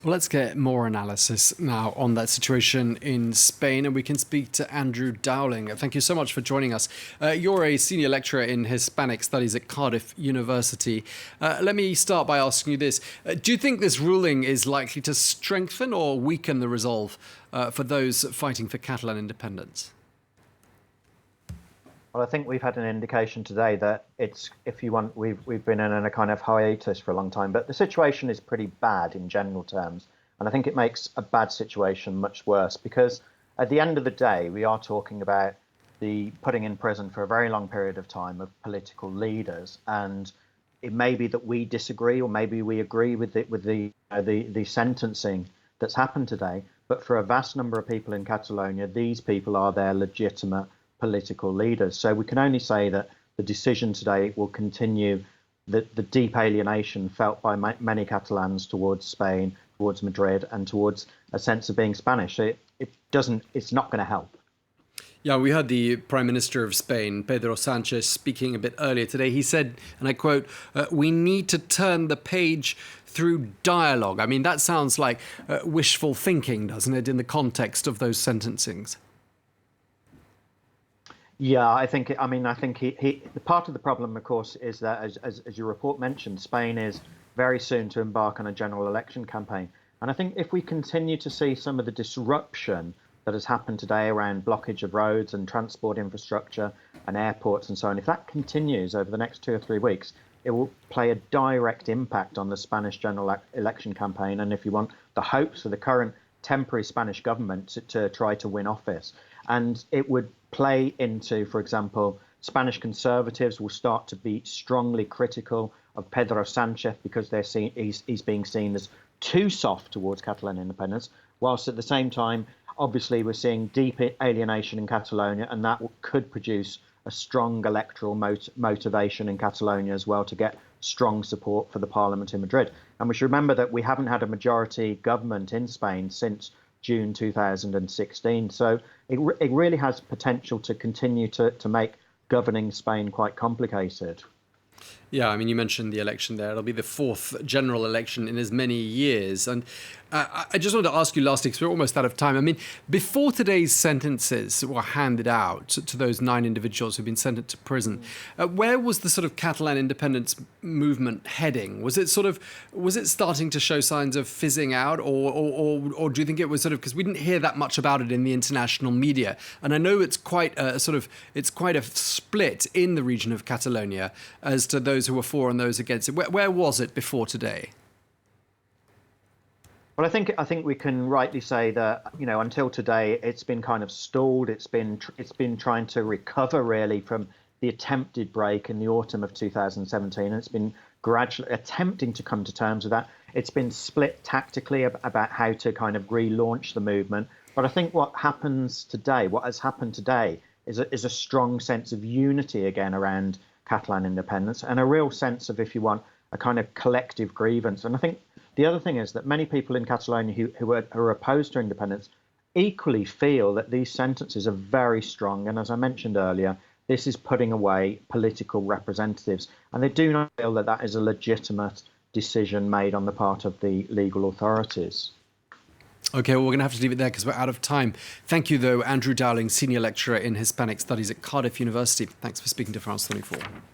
Well, let's get more analysis now on that situation in Spain, and we can speak to Andrew Dowling. Thank you so much for joining us. You're a senior lecturer in Hispanic studies at Cardiff University. Let me start by asking you this. Do you think this ruling is likely to strengthen or weaken the resolve for those fighting for Catalan independence? Well, I think we've had an indication today that if you want, we've been in a kind of hiatus for a long time, but the situation is pretty bad in general terms. And I think it makes a bad situation much worse because at the end of the day, we are talking about the putting in prison for a very long period of time of political leaders. And it may be that we disagree, or maybe we agree with the sentencing that's happened today. But for a vast number of people in Catalonia, these people are their legitimate political leaders. So we can only say that the decision today will continue the deep alienation felt by many Catalans towards Spain, towards Madrid, and towards a sense of being Spanish. It's not going to help. Yeah, we heard the Prime Minister of Spain, Pedro Sánchez, speaking a bit earlier today. He said, and I quote, "We need to turn the page through dialogue." I mean, that sounds like wishful thinking, doesn't it, in the context of those sentencings? Yeah, I think he part of the problem, of course, is that as your report mentioned, Spain is very soon to embark on a general election campaign. And I think if we continue to see some of the disruption that has happened today around blockage of roads and transport infrastructure and airports and so on, if that continues over the next 2 or 3 weeks, it will play a direct impact on the Spanish general election campaign. And if you want, the hopes of the current temporary Spanish government to try to win office. And it would play into, for example, Spanish conservatives will start to be strongly critical of Pedro Sánchez because he's being seen as too soft towards Catalan independence, whilst at the same time, obviously, we're seeing deep alienation in Catalonia, and that could produce a strong electoral motivation in Catalonia as well to get strong support for the parliament in Madrid. And we should remember that we haven't had a majority government in Spain since June 2016. So it really has potential to continue to make governing Spain quite complicated. Yeah, I mean, you mentioned the election there. It'll be the fourth general election in as many years. And I just wanted to ask you lastly, because we're almost out of time. I mean, before today's sentences were handed out to those 9 individuals who've been sentenced to prison, where was the sort of Catalan independence movement heading? Was it starting to show signs of fizzing out, or do you think it was because we didn't hear that much about it in the international media? And I know it's quite a split in the region of Catalonia as to those who were for and those against it. Where was it before today? Well, I think we can rightly say that, until today, it's been kind of stalled. It's been trying to recover really from the attempted break in the autumn of 2017, and it's been gradually attempting to come to terms with that. It's been split tactically about how to kind of relaunch the movement. But I think what has happened today, is a strong sense of unity again around Catalan independence and a real sense of, if you want, a kind of collective grievance. And I think the other thing is that many people in Catalonia who are opposed to independence equally feel that these sentences are very strong. And as I mentioned earlier, this is putting away political representatives. And they do not feel that that is a legitimate decision made on the part of the legal authorities. OK, well, we're going to have to leave it there because we're out of time. Thank you, though, Andrew Dowling, Senior Lecturer in Hispanic Studies at Cardiff University. Thanks for speaking to France 24.